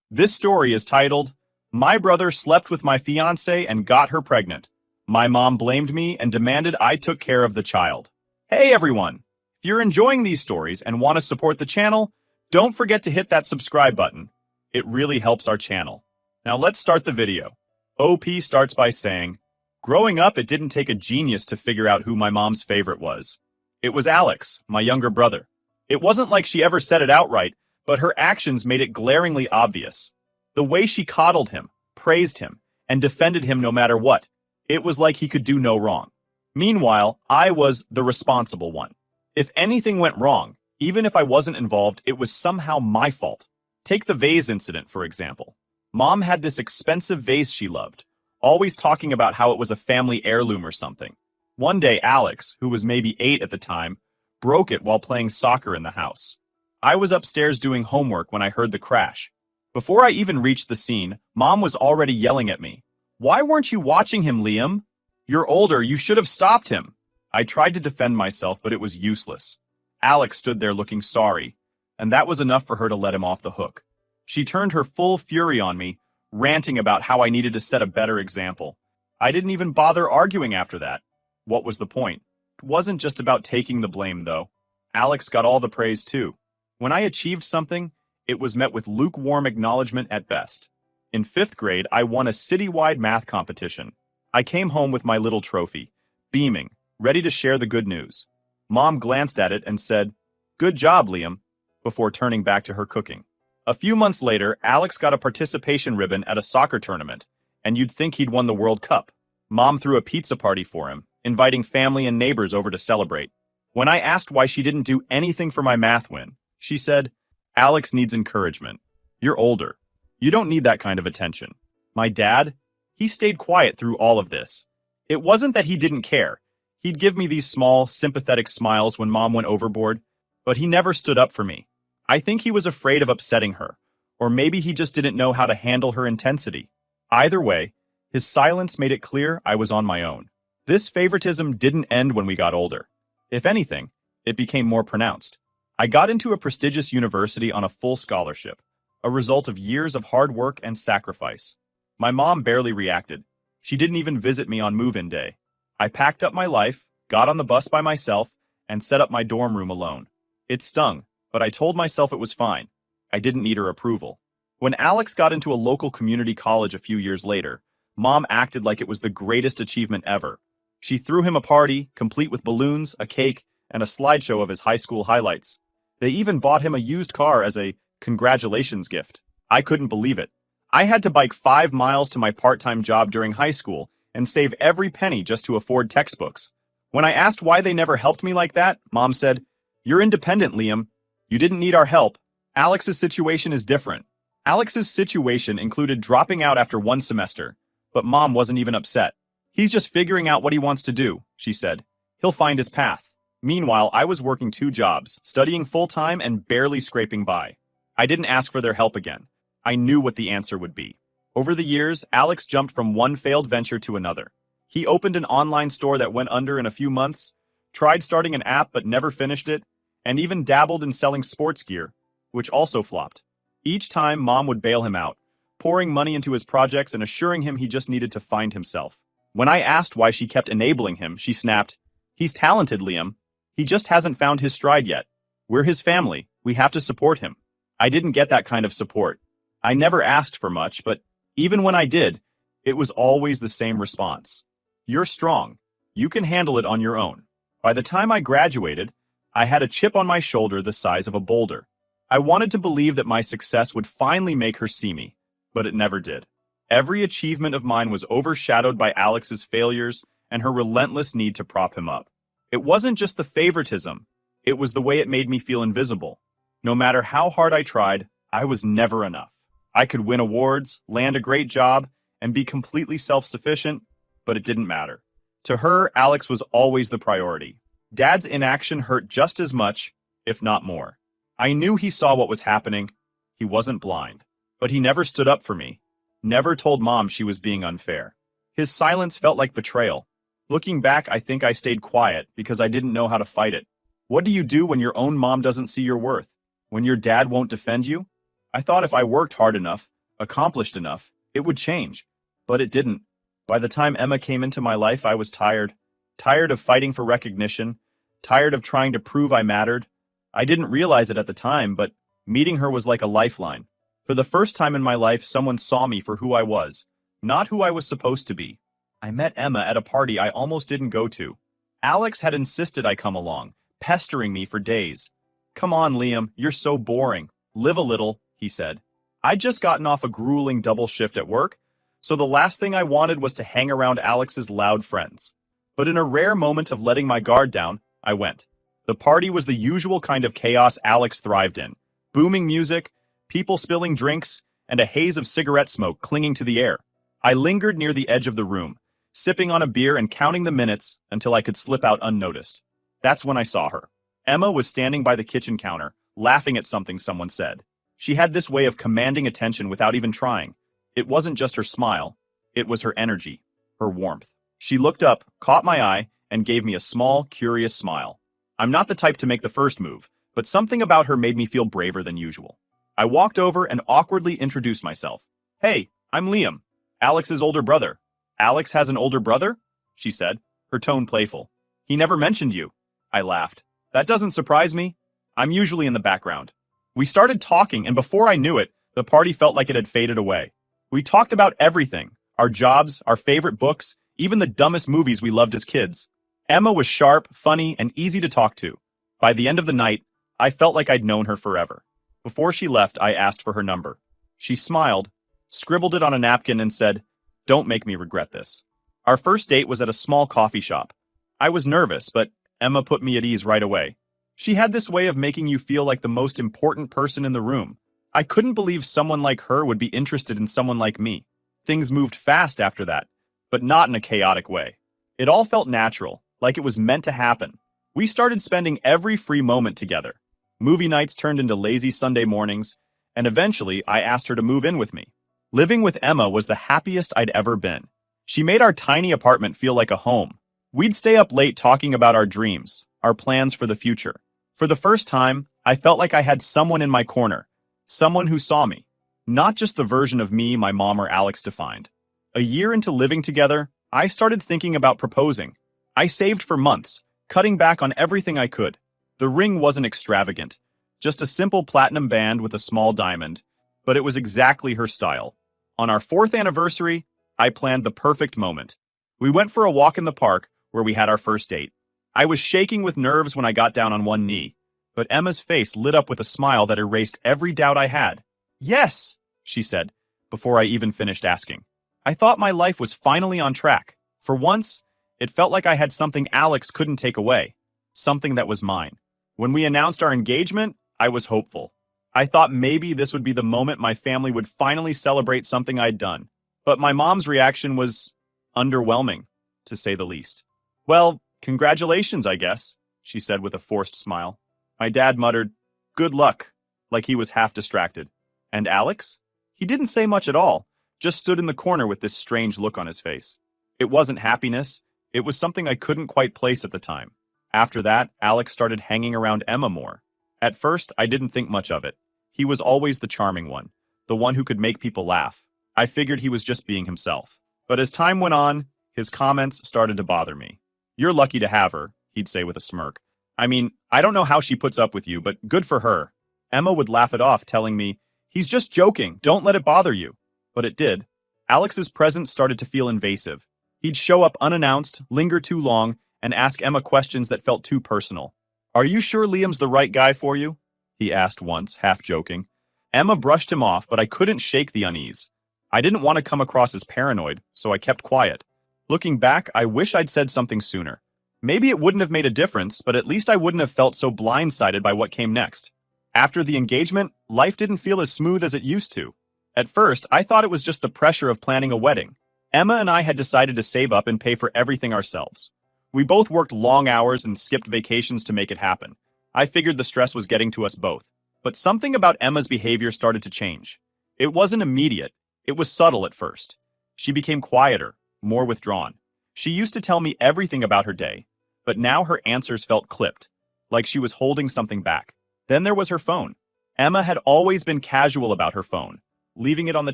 This story is titled, My Brother Slept with My Fiancée and Got Her Pregnant. My mom blamed me and demanded I took care of the child. Hey everyone! If you're enjoying these stories and want to support the channel, don't forget to hit that subscribe button. It really helps our channel. Now let's start the video. OP starts by saying, growing up, it didn't take a genius to figure out who my mom's favorite was. It was Alex, my younger brother. It wasn't like she ever said it outright, but her actions made it glaringly obvious. The way she coddled him, praised him, and defended him no matter what. It was like he could do no wrong. Meanwhile, I was the responsible one. If anything went wrong, even if I wasn't involved, it was somehow my fault. Take the vase incident, for example. Mom had this expensive vase she loved, always talking about how it was a family heirloom or something. One day, Alex, who was maybe 8 at the time, broke it while playing soccer in the house. I was upstairs doing homework when I heard the crash. Before I even reached the scene, Mom was already yelling at me. Why weren't you watching him, Liam? You're older, you should have stopped him. I tried to defend myself, but it was useless. Alex stood there looking sorry, and that was enough for her to let him off the hook. She turned her full fury on me, ranting about how I needed to set a better example. I didn't even bother arguing after that. What was the point? It wasn't just about taking the blame, though. Alex got all the praise, too. When I achieved something, it was met with lukewarm acknowledgement at best. In 5th grade, I won a citywide math competition. I came home with my little trophy, beaming, ready to share the good news. Mom glanced at it and said, "Good job, Liam," before turning back to her cooking. A few months later, Alex got a participation ribbon at a soccer tournament, and you'd think he'd won the World Cup. Mom threw a pizza party for him, inviting family and neighbors over to celebrate. When I asked why she didn't do anything for my math win, she said, "Alex needs encouragement. You're older. You don't need that kind of attention." My dad, he stayed quiet through all of this. It wasn't that he didn't care. He'd give me these small, sympathetic smiles when Mom went overboard, but he never stood up for me. I think he was afraid of upsetting her, or maybe he just didn't know how to handle her intensity. Either way, his silence made it clear I was on my own. This favoritism didn't end when we got older. If anything, it became more pronounced. I got into a prestigious university on a full scholarship, a result of years of hard work and sacrifice. My mom barely reacted. She didn't even visit me on move-in day. I packed up my life, got on the bus by myself, and set up my dorm room alone. It stung, but I told myself it was fine. I didn't need her approval. When Alex got into a local community college a few years later, Mom acted like it was the greatest achievement ever. She threw him a party, complete with balloons, a cake, and a slideshow of his high school highlights. They even bought him a used car as a congratulations gift. I couldn't believe it. I had to bike 5 miles to my part-time job during high school and save every penny just to afford textbooks. When I asked why they never helped me like that, Mom said, "You're independent, Liam. You didn't need our help. Alex's situation is different." Alex's situation included dropping out after 1 semester, but Mom wasn't even upset. "He's just figuring out what he wants to do," she said. "He'll find his path." Meanwhile, I was working 2 jobs, studying full-time and barely scraping by. I didn't ask for their help again. I knew what the answer would be. Over the years, Alex jumped from one failed venture to another. He opened an online store that went under in a few months, tried starting an app but never finished it, and even dabbled in selling sports gear, which also flopped. Each time, Mom would bail him out, pouring money into his projects and assuring him he just needed to find himself. When I asked why she kept enabling him, she snapped, "He's talented, Liam. He just hasn't found his stride yet. We're his family. We have to support him." I didn't get that kind of support. I never asked for much, but even when I did, it was always the same response. "You're strong. You can handle it on your own." By the time I graduated, I had a chip on my shoulder the size of a boulder. I wanted to believe that my success would finally make her see me, but it never did. Every achievement of mine was overshadowed by Alex's failures and her relentless need to prop him up. It wasn't just the favoritism, it was the way it made me feel invisible. No matter how hard I tried, I was never enough. I could win awards, land a great job, and be completely self-sufficient, but it didn't matter. To her, Alex was always the priority. Dad's inaction hurt just as much, if not more. I knew he saw what was happening. He wasn't blind. But he never stood up for me. Never told Mom she was being unfair. His silence felt like betrayal. Looking back, I think I stayed quiet because I didn't know how to fight it. What do you do when your own mom doesn't see your worth? When your dad won't defend you? I thought if I worked hard enough, accomplished enough, it would change. But it didn't. By the time Emma came into my life, I was tired. Tired of fighting for recognition. Tired of trying to prove I mattered. I didn't realize it at the time, but meeting her was like a lifeline. For the first time in my life, someone saw me for who I was, not who I was supposed to be. I met Emma at a party I almost didn't go to. Alex had insisted I come along, pestering me for days. "Come on, Liam, you're so boring. Live a little," he said. I'd just gotten off a grueling double shift at work, so the last thing I wanted was to hang around Alex's loud friends. But in a rare moment of letting my guard down, I went. The party was the usual kind of chaos Alex thrived in. Booming music, people spilling drinks, and a haze of cigarette smoke clinging to the air. I lingered near the edge of the room, sipping on a beer and counting the minutes until I could slip out unnoticed. That's when I saw her. Emma was standing by the kitchen counter, laughing at something someone said. She had this way of commanding attention without even trying. It wasn't just her smile, it was her energy, her warmth. She looked up, caught my eye, and gave me a small, curious smile. I'm not the type to make the first move, but something about her made me feel braver than usual. I walked over and awkwardly introduced myself. "Hey, I'm Liam, Alex's older brother." "Alex has an older brother?" she said, her tone playful. "He never mentioned you." I laughed. "That doesn't surprise me. I'm usually in the background." We started talking, and before I knew it, the party felt like it had faded away. We talked about everything, our jobs, our favorite books, even the dumbest movies we loved as kids. Emma was sharp, funny, and easy to talk to. By the end of the night, I felt like I'd known her forever. Before she left, I asked for her number. She smiled, scribbled it on a napkin, and said, "Don't make me regret this." Our first date was at a small coffee shop. I was nervous, but Emma put me at ease right away. She had this way of making you feel like the most important person in the room. I couldn't believe someone like her would be interested in someone like me. Things moved fast after that, but not in a chaotic way. It all felt natural, like it was meant to happen. We started spending every free moment together. Movie nights turned into lazy Sunday mornings, and eventually I asked her to move in with me. Living with Emma was the happiest I'd ever been. She made our tiny apartment feel like a home. We'd stay up late talking about our dreams, our plans for the future. For the first time, I felt like I had someone in my corner, someone who saw me, not just the version of me my mom or Alex defined. A year into living together, I started thinking about proposing. I saved for months, cutting back on everything I could. The ring wasn't extravagant, just a simple platinum band with a small diamond, but it was exactly her style. On our 4th anniversary, I planned the perfect moment. We went for a walk in the park where we had our first date. I was shaking with nerves when I got down on one knee, but Emma's face lit up with a smile that erased every doubt I had. "Yes," she said, before I even finished asking. I thought my life was finally on track. For once, it felt like I had something Alex couldn't take away, something that was mine. When we announced our engagement, I was hopeful. I thought maybe this would be the moment my family would finally celebrate something I'd done. But my mom's reaction was underwhelming, to say the least. "Well, congratulations, I guess," she said with a forced smile. My dad muttered, "Good luck," like he was half distracted. "And Alex?" He didn't say much at all, just stood in the corner with this strange look on his face. It wasn't happiness, it was something I couldn't quite place at the time. After that, Alex started hanging around Emma more. At first, I didn't think much of it. He was always the charming one, the one who could make people laugh. I figured he was just being himself. But as time went on, his comments started to bother me. "You're lucky to have her," he'd say with a smirk. "I mean, I don't know how she puts up with you, but good for her." Emma would laugh it off, telling me, "He's just joking, don't let it bother you." But it did. Alex's presence started to feel invasive. He'd show up unannounced, linger too long, and ask Emma questions that felt too personal. "Are you sure Liam's the right guy for you?" he asked once, half joking. Emma brushed him off, but I couldn't shake the unease. I didn't want to come across as paranoid, so I kept quiet. Looking back, I wish I'd said something sooner. Maybe it wouldn't have made a difference, but at least I wouldn't have felt so blindsided by what came next. After the engagement, life didn't feel as smooth as it used to. At first, I thought it was just the pressure of planning a wedding. Emma and I had decided to save up and pay for everything ourselves. We both worked long hours and skipped vacations to make it happen. I figured the stress was getting to us both. But something about Emma's behavior started to change. It wasn't immediate. It was subtle at first. She became quieter, more withdrawn. She used to tell me everything about her day, but now her answers felt clipped, like she was holding something back. Then there was her phone. Emma had always been casual about her phone. leaving it on the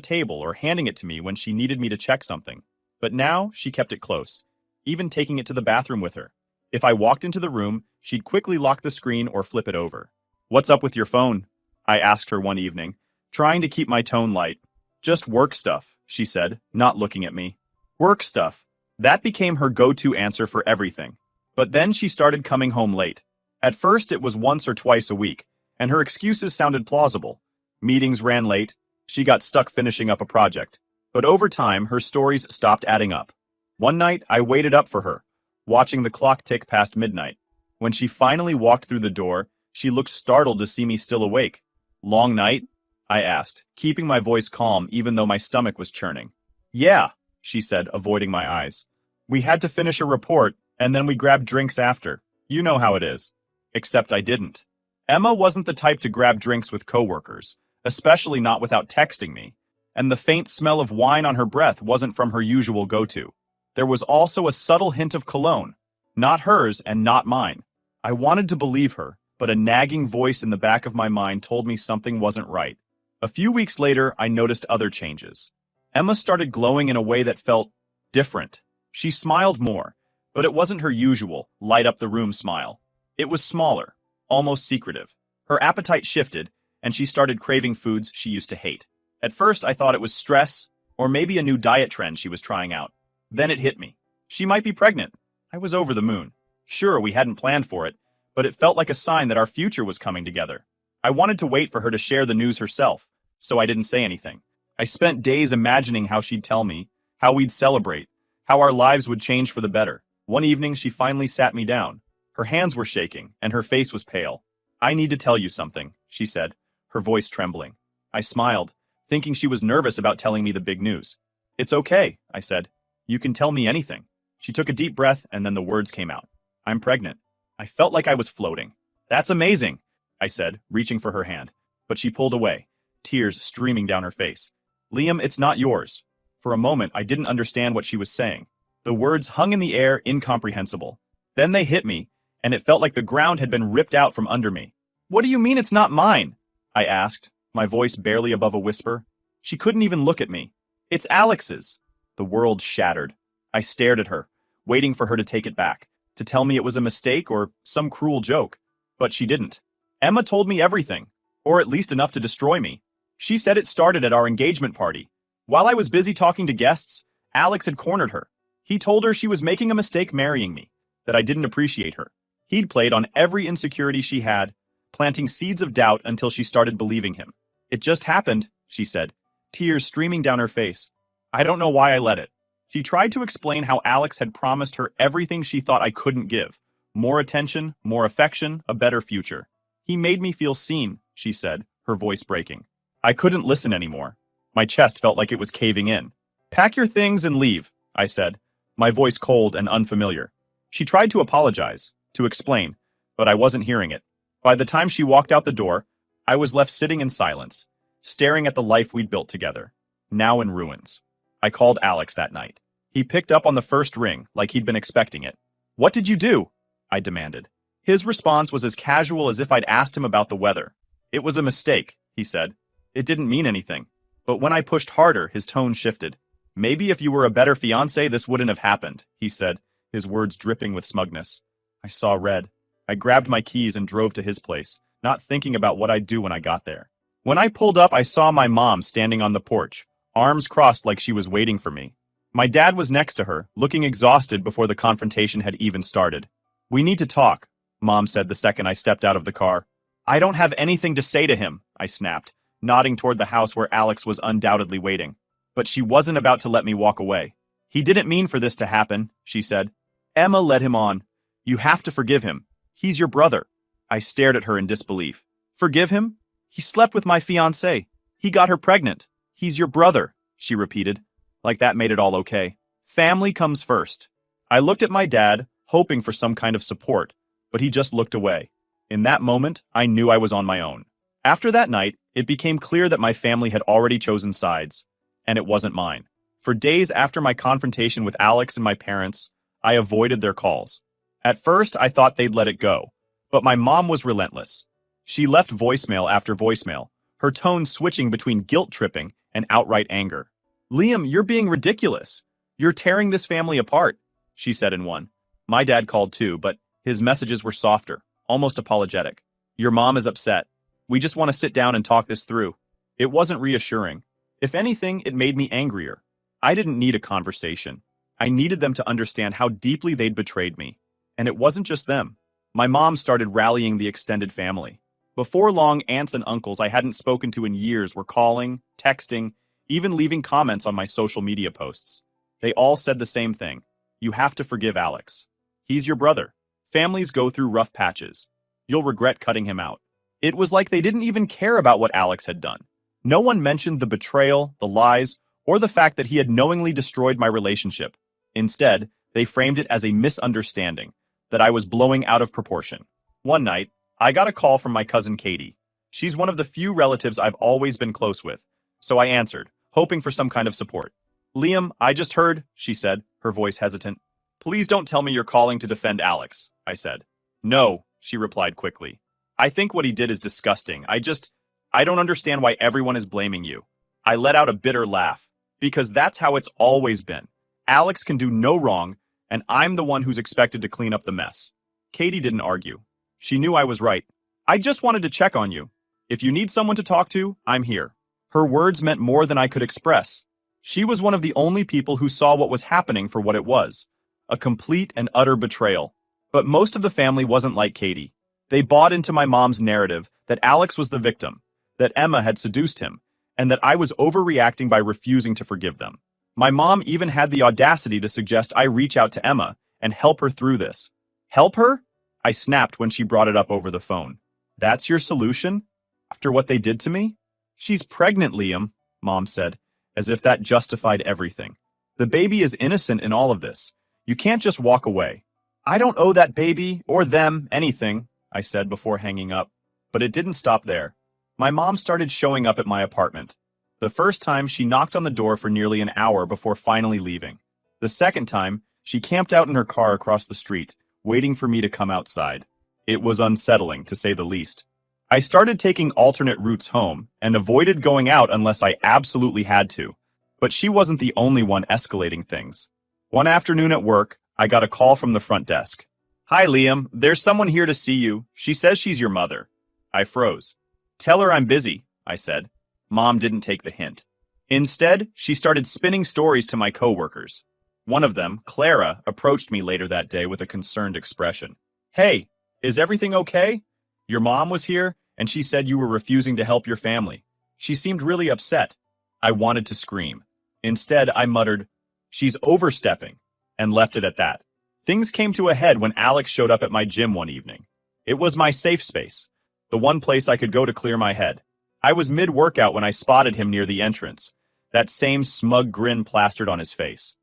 table or handing it to me when she needed me to check something. But now, she kept it close, even taking it to the bathroom with her. If I walked into the room, she'd quickly lock the screen or flip it over. "What's up with your phone?" I asked her one evening, trying to keep my tone light. "Just work stuff," she said, not looking at me. Work stuff. That became her go-to answer for everything. But then she started coming home late. At first, it was once or twice a week, and her excuses sounded plausible. Meetings ran late, she got stuck finishing up a project. But over time, her stories stopped adding up. One night, I waited up for her, watching the clock tick past midnight. When she finally walked through the door, she looked startled to see me still awake. "Long night?" I asked, keeping my voice calm even though my stomach was churning. "Yeah," she said, avoiding my eyes. "We had to finish a report, and then we grabbed drinks after. You know how it is." Except I didn't. Emma wasn't the type to grab drinks with coworkers, especially not without texting me. And the faint smell of wine on her breath wasn't from her usual go-to. There was also a subtle hint of cologne. Not hers and not mine. I wanted to believe her, but a nagging voice in the back of my mind told me something wasn't right. A few weeks later, I noticed other changes. Emma started glowing in a way that felt different. She smiled more, but it wasn't her usual light-up-the-room smile. It was smaller, almost secretive. Her appetite shifted, and she started craving foods she used to hate. At first, I thought it was stress, or maybe a new diet trend she was trying out. Then it hit me. She might be pregnant. I was over the moon. Sure, we hadn't planned for it, but it felt like a sign that our future was coming together. I wanted to wait for her to share the news herself, so I didn't say anything. I spent days imagining how she'd tell me, how we'd celebrate, how our lives would change for the better. One evening, she finally sat me down. Her hands were shaking, and her face was pale. "I need to tell you something," she said, her voice trembling. I smiled, thinking she was nervous about telling me the big news. "It's okay," I said. "You can tell me anything." She took a deep breath, and then the words came out. "I'm pregnant." I felt like I was floating. "That's amazing," I said, reaching for her hand. But she pulled away, tears streaming down her face. "Liam, it's not yours." For a moment, I didn't understand what she was saying. The words hung in the air, incomprehensible. Then they hit me, and it felt like the ground had been ripped out from under me. "What do you mean it's not mine?" I asked, my voice barely above a whisper. She couldn't even look at me. "It's Alex's." The world shattered. I stared at her, waiting for her to take it back, to tell me it was a mistake or some cruel joke. But she didn't. Emma told me everything, or at least enough to destroy me. She said it started at our engagement party. While I was busy talking to guests, Alex had cornered her. He told her she was making a mistake marrying me, that I didn't appreciate her. He'd played on every insecurity she had, planting seeds of doubt until she started believing him. "It just happened," she said, tears streaming down her face. "I don't know why I let it." She tried to explain how Alex had promised her everything she thought I couldn't give. More attention, more affection, a better future. "He made me feel seen," she said, her voice breaking. I couldn't listen anymore. My chest felt like it was caving in. "Pack your things and leave," I said, my voice cold and unfamiliar. She tried to apologize, to explain, but I wasn't hearing it. By the time she walked out the door, I was left sitting in silence, staring at the life we'd built together, now in ruins. I called Alex that night. He picked up on the first ring, like he'd been expecting it. "What did you do?" I demanded. His response was as casual as if I'd asked him about the weather. "It was a mistake," he said. "It didn't mean anything." But when I pushed harder, his tone shifted. "Maybe if you were a better fiancé, this wouldn't have happened," he said, his words dripping with smugness. I saw red. I grabbed my keys and drove to his place, not thinking about what I'd do when I got there. When I pulled up, I saw my mom standing on the porch, arms crossed like she was waiting for me. My dad was next to her, looking exhausted before the confrontation had even started. "We need to talk," Mom said the second I stepped out of the car. "I don't have anything to say to him," I snapped, nodding toward the house where Alex was undoubtedly waiting. But she wasn't about to let me walk away. "He didn't mean for this to happen," she said. "Emma led him on. You have to forgive him. He's your brother." I stared at her in disbelief. "Forgive him? He slept with my fiancée. He got her pregnant. He's your brother," she repeated, like that made it all okay. "Family comes first." I looked at my dad, hoping for some kind of support, but he just looked away. In that moment, I knew I was on my own. After that night, it became clear that my family had already chosen sides, and it wasn't mine. For days after my confrontation with Alex and my parents, I avoided their calls. At first, I thought they'd let it go, but my mom was relentless. She left voicemail after voicemail, her tone switching between guilt-tripping and outright anger. "Liam, you're being ridiculous. You're tearing this family apart," she said in one. My dad called too, but his messages were softer, almost apologetic. "Your mom is upset. We just want to sit down and talk this through." It wasn't reassuring. If anything, it made me angrier. I didn't need a conversation. I needed them to understand how deeply they'd betrayed me. And it wasn't just them. My mom started rallying the extended family. Before long, aunts and uncles I hadn't spoken to in years were calling, texting, even leaving comments on my social media posts. They all said the same thing. "You have to forgive Alex. He's your brother. Families go through rough patches. You'll regret cutting him out." It was like they didn't even care about what Alex had done. No one mentioned the betrayal, the lies, or the fact that he had knowingly destroyed my relationship. Instead, they framed it as a misunderstanding, that I was blowing out of proportion. One night, I got a call from my cousin Katie. She's one of the few relatives I've always been close with, so I answered, hoping for some kind of support. "Liam, I just heard," she said, her voice hesitant. "Please don't tell me you're calling to defend Alex," I said. "No," she replied quickly. "I think what he did is disgusting. I don't understand why everyone is blaming you." I let out a bitter laugh, because that's how it's always been. Alex can do no wrong, and I'm the one who's expected to clean up the mess. Katie didn't argue. She knew I was right. "I just wanted to check on you. If you need someone to talk to, I'm here." Her words meant more than I could express. She was one of the only people who saw what was happening for what it was. A complete and utter betrayal. But most of the family wasn't like Katie. They bought into my mom's narrative that Alex was the victim, that Emma had seduced him, and that I was overreacting by refusing to forgive them. My mom even had the audacity to suggest I reach out to Emma and help her through this. "Help her?" I snapped when she brought it up over the phone. "That's your solution? After what they did to me?" "She's pregnant, Liam," Mom said, as if that justified everything. "The baby is innocent in all of this. You can't just walk away." "I don't owe that baby, or them, anything," I said before hanging up. But it didn't stop there. My mom started showing up at my apartment. The first time, she knocked on the door for nearly an hour before finally leaving. The second time, she camped out in her car across the street, waiting for me to come outside. It was unsettling, to say the least. I started taking alternate routes home and avoided going out unless I absolutely had to. But she wasn't the only one escalating things. One afternoon at work, I got a call from the front desk. "Hi, Liam. There's someone here to see you. She says she's your mother." I froze. "Tell her I'm busy," I said. Mom didn't take the hint. Instead, she started spinning stories to my coworkers. One of them, Clara, approached me later that day with a concerned expression. "Hey, is everything okay? Your mom was here, and she said you were refusing to help your family. She seemed really upset." I wanted to scream. Instead, I muttered, "She's overstepping," and left it at that. Things came to a head when Alex showed up at my gym one evening. It was my safe space, the one place I could go to clear my head. I was mid-workout when I spotted him near the entrance, that same smug grin plastered on his face.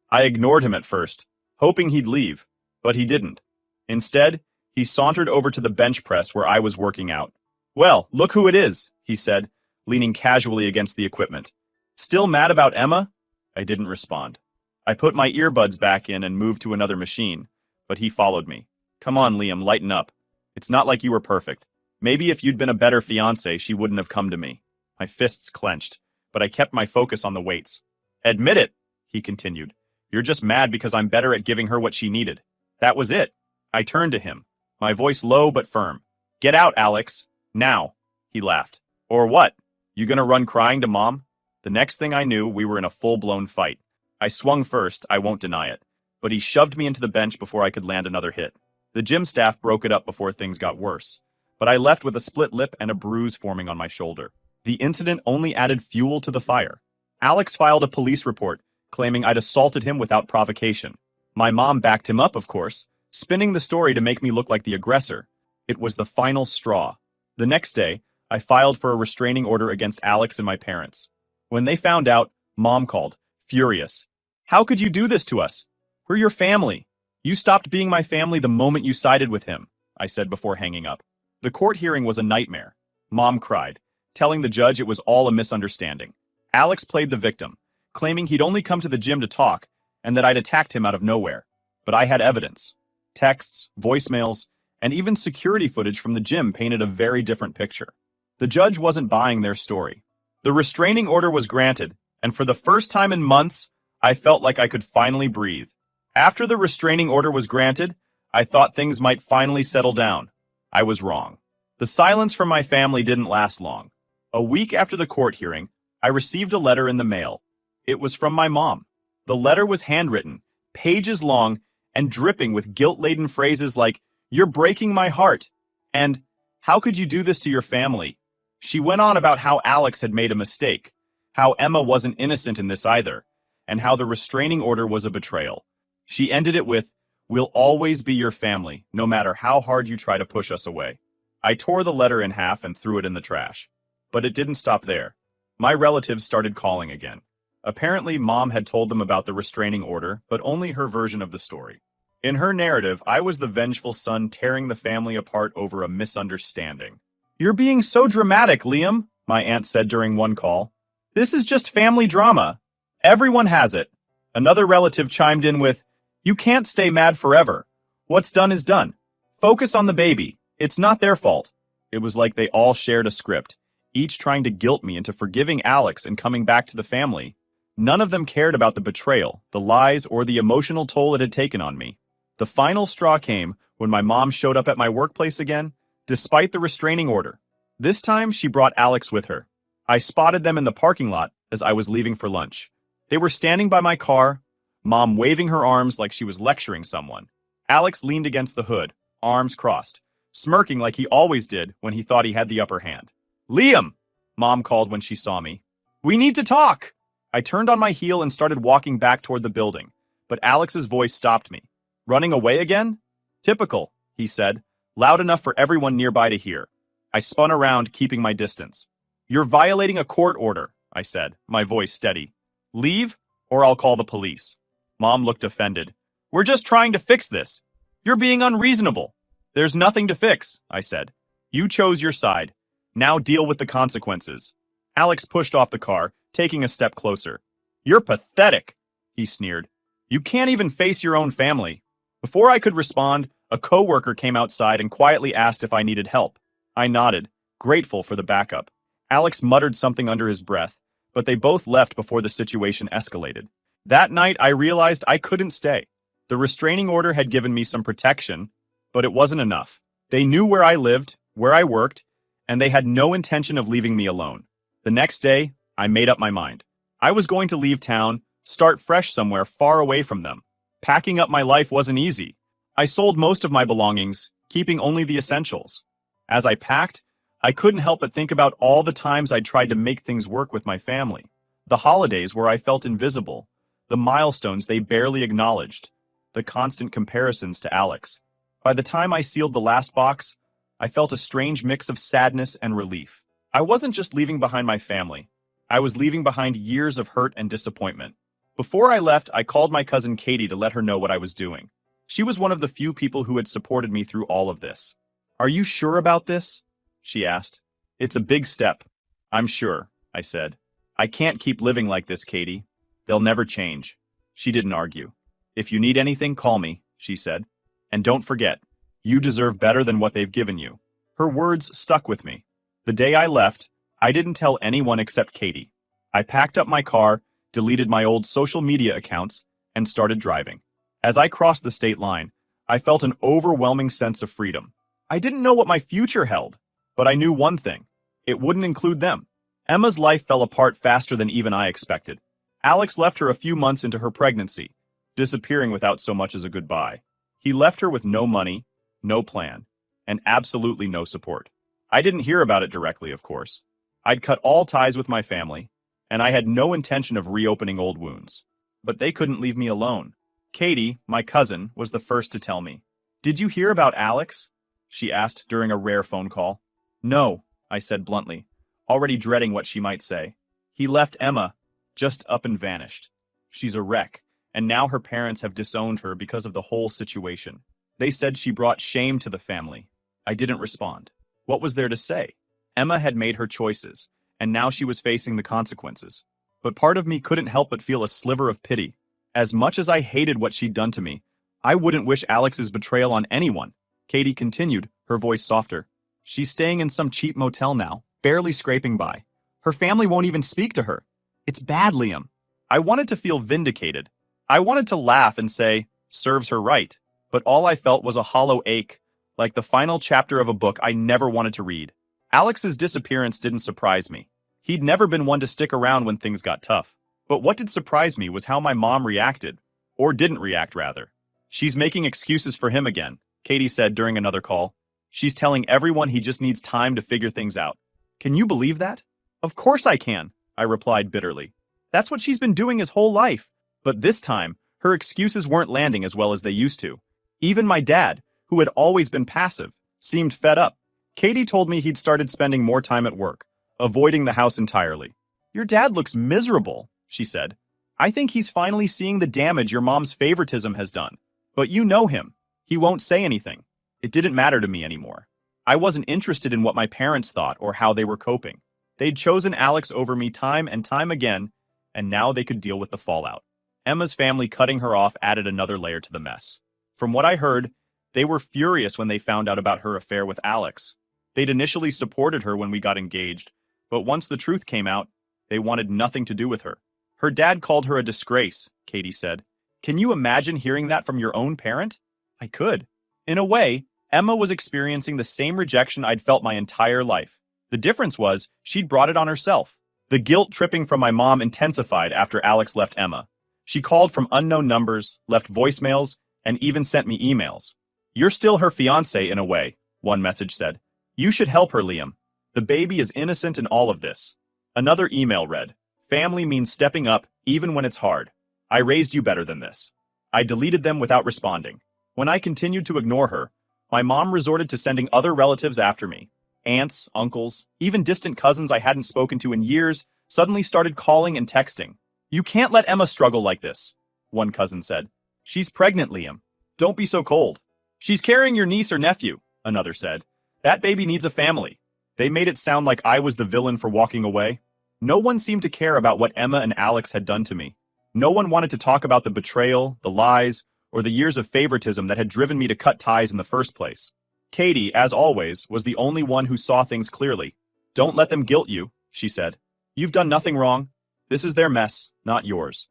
I ignored him at first, hoping he'd leave, but he didn't. Instead, he sauntered over to the bench press where I was working out. "Well, look who it is," he said, leaning casually against the equipment. "Still mad about Emma?" I didn't respond. I put my earbuds back in and moved to another machine, but he followed me. "Come on, Liam, lighten up. It's not like you were perfect. Maybe if you'd been a better fiancé, she wouldn't have come to me." My fists clenched, but I kept my focus on the weights. "Admit it," he continued. "You're just mad because I'm better at giving her what she needed. That was it." I turned to him, my voice low but firm. "Get out, Alex. Now." He laughed. "Or what? You gonna run crying to Mom?" The next thing I knew, we were in a full-blown fight. I swung first, I won't deny it, but he shoved me into the bench before I could land another hit. The gym staff broke it up before things got worse, but I left with a split lip and a bruise forming on my shoulder. The incident only added fuel to the fire. Alex filed a police report, claiming I'd assaulted him without provocation. My mom backed him up, of course, spinning the story to make me look like the aggressor. It was the final straw. The next day, I filed for a restraining order against Alex and my parents. When they found out, Mom called, furious. "How could you do this to us? We're your family. You stopped being my family the moment you sided with him," I said before hanging up. The court hearing was a nightmare. Mom cried, telling the judge it was all a misunderstanding. Alex played the victim, claiming he'd only come to the gym to talk and that I'd attacked him out of nowhere. But I had evidence. Texts, voicemails, and even security footage from the gym painted a very different picture. The judge wasn't buying their story. The restraining order was granted, and for the first time in months, I felt like I could finally breathe. After the restraining order was granted, I thought things might finally settle down. I was wrong. The silence from my family didn't last long. A week after the court hearing, I received a letter in the mail. It was from my mom. The letter was handwritten, pages long, and dripping with guilt-laden phrases like, "You're breaking my heart," and "How could you do this to your family?" She went on about how Alex had made a mistake, how Emma wasn't innocent in this either, and how the restraining order was a betrayal. She ended it with, "We'll always be your family, no matter how hard you try to push us away." I tore the letter in half and threw it in the trash. But it didn't stop there. My relatives started calling again. Apparently, Mom had told them about the restraining order, but only her version of the story. In her narrative, I was the vengeful son tearing the family apart over a misunderstanding. "You're being so dramatic, Liam," my aunt said during one call. "This is just family drama. Everyone has it." Another relative chimed in with, "You can't stay mad forever. What's done is done. Focus on the baby. It's not their fault." It was like they all shared a script, each trying to guilt me into forgiving Alex and coming back to the family. None of them cared about the betrayal, the lies, or the emotional toll it had taken on me. The final straw came when my mom showed up at my workplace again, despite the restraining order. This time, she brought Alex with her. I spotted them in the parking lot as I was leaving for lunch. They were standing by my car, Mom waving her arms like she was lecturing someone. Alex leaned against the hood, arms crossed, smirking like he always did when he thought he had the upper hand. "Liam!" Mom called when she saw me. "We need to talk!" I turned on my heel and started walking back toward the building, but Alex's voice stopped me. "Running away again?" "Typical," he said, loud enough for everyone nearby to hear. I spun around, keeping my distance. "You're violating a court order," I said, my voice steady. "Leave, or I'll call the police." Mom looked offended. "We're just trying to fix this. You're being unreasonable." "There's nothing to fix," I said. "You chose your side. Now deal with the consequences." Alex pushed off the car, taking a step closer. "You're pathetic," he sneered. "You can't even face your own family." Before I could respond, a coworker came outside and quietly asked if I needed help. I nodded, grateful for the backup. Alex muttered something under his breath, but they both left before the situation escalated. That night, I realized I couldn't stay. The restraining order had given me some protection, but it wasn't enough. They knew where I lived, where I worked, and they had no intention of leaving me alone. The next day, I made up my mind. I was going to leave town, start fresh somewhere far away from them. Packing up my life wasn't easy. I sold most of my belongings, keeping only the essentials. As I packed, I couldn't help but think about all the times I tried to make things work with my family. The holidays where I felt invisible, the milestones they barely acknowledged, the constant comparisons to Alex. By the time I sealed the last box, I felt a strange mix of sadness and relief. I wasn't just leaving behind my family. I was leaving behind years of hurt and disappointment. Before I left, I called my cousin Katie to let her know what I was doing. She was one of the few people who had supported me through all of this. "Are you sure about this?" she asked. "It's a big step." "I'm sure," I said. "I can't keep living like this, Katie. They'll never change." She didn't argue. "If you need anything, call me," she said. "And don't forget, you deserve better than what they've given you." Her words stuck with me. The day I left, I didn't tell anyone except Katie. I packed up my car, deleted my old social media accounts, and started driving. As I crossed the state line, I felt an overwhelming sense of freedom. I didn't know what my future held, but I knew one thing. It wouldn't include them. Emma's life fell apart faster than even I expected. Alex left her a few months into her pregnancy, disappearing without so much as a goodbye. He left her with no money, no plan, and absolutely no support. I didn't hear about it directly, of course. I'd cut all ties with my family, and I had no intention of reopening old wounds. But they couldn't leave me alone. Katie, my cousin, was the first to tell me. "Did you hear about Alex?" she asked during a rare phone call. "No," I said bluntly, already dreading what she might say. "He left Emma, just up and vanished. She's a wreck, and now her parents have disowned her because of the whole situation. They said she brought shame to the family." I didn't respond. What was there to say? Emma had made her choices, and now she was facing the consequences. But part of me couldn't help but feel a sliver of pity. As much as I hated what she'd done to me, I wouldn't wish Alex's betrayal on anyone. Katie continued, her voice softer. "She's staying in some cheap motel now, barely scraping by. Her family won't even speak to her. It's bad, Liam. I wanted to feel vindicated. I wanted to laugh and say, serves her right. But all I felt was a hollow ache, like the final chapter of a book I never wanted to read. Alex's disappearance didn't surprise me. He'd never been one to stick around when things got tough. But what did surprise me was how my mom reacted. Or didn't react, rather. She's making excuses for him again, Katie said during another call. She's telling everyone he just needs time to figure things out. Can you believe that? Of course I can, I replied bitterly. That's what she's been doing his whole life. But this time, her excuses weren't landing as well as they used to. Even my dad, who had always been passive, seemed fed up. Katie told me he'd started spending more time at work, avoiding the house entirely. Your dad looks miserable, she said. I think he's finally seeing the damage your mom's favoritism has done. But you know him. He won't say anything. It didn't matter to me anymore. I wasn't interested in what my parents thought or how they were coping. They'd chosen Alex over me time and time again, and now they could deal with the fallout. Emma's family cutting her off added another layer to the mess. From what I heard, they were furious when they found out about her affair with Alex. They'd initially supported her when we got engaged, but once the truth came out, they wanted nothing to do with her. Her dad called her a disgrace, Katie said. Can you imagine hearing that from your own parent? I could. In a way, Emma was experiencing the same rejection I'd felt my entire life. The difference was, she'd brought it on herself. The guilt tripping from my mom intensified after Alex left Emma. She called from unknown numbers, left voicemails, and even sent me emails. You're still her fiancé in a way, one message said. You should help her, Liam. The baby is innocent in all of this. Another email read, family means stepping up even when it's hard. I raised you better than this. I deleted them without responding. When I continued to ignore her, my mom resorted to sending other relatives after me. Aunts, uncles, even distant cousins I hadn't spoken to in years suddenly started calling and texting. You can't let Emma struggle like this, one cousin said. She's pregnant, Liam. Don't be so cold. She's carrying your niece or nephew, another said. That baby needs a family. They made it sound like I was the villain for walking away. No one seemed to care about what Emma and Alex had done to me. No one wanted to talk about the betrayal, the lies, or the years of favoritism that had driven me to cut ties in the first place. Katie, as always, was the only one who saw things clearly. Don't let them guilt you, she said. You've done nothing wrong. This is their mess, not yours.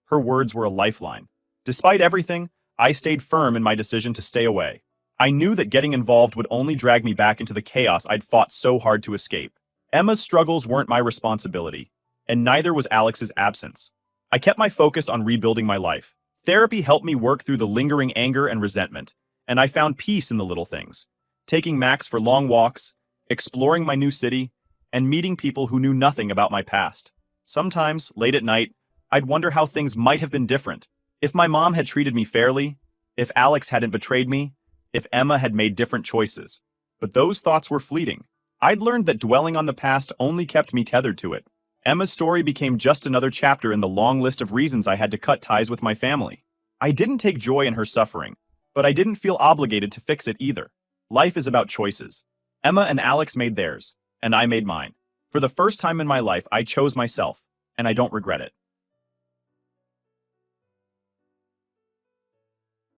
Her words were a lifeline. Despite everything, I stayed firm in my decision to stay away. I knew that getting involved would only drag me back into the chaos I'd fought so hard to escape. Emma's struggles weren't my responsibility, and neither was Alex's absence. I kept my focus on rebuilding my life. Therapy helped me work through the lingering anger and resentment, and I found peace in the little things. Taking Max for long walks, exploring my new city, and meeting people who knew nothing about my past. Sometimes, late at night, I'd wonder how things might have been different. If my mom had treated me fairly, if Alex hadn't betrayed me, if Emma had made different choices. But those thoughts were fleeting. I'd learned that dwelling on the past only kept me tethered to it. Emma's story became just another chapter in the long list of reasons I had to cut ties with my family. I didn't take joy in her suffering, but I didn't feel obligated to fix it either. Life is about choices. Emma and Alex made theirs, and I made mine. For the first time in my life, I chose myself, and I don't regret it.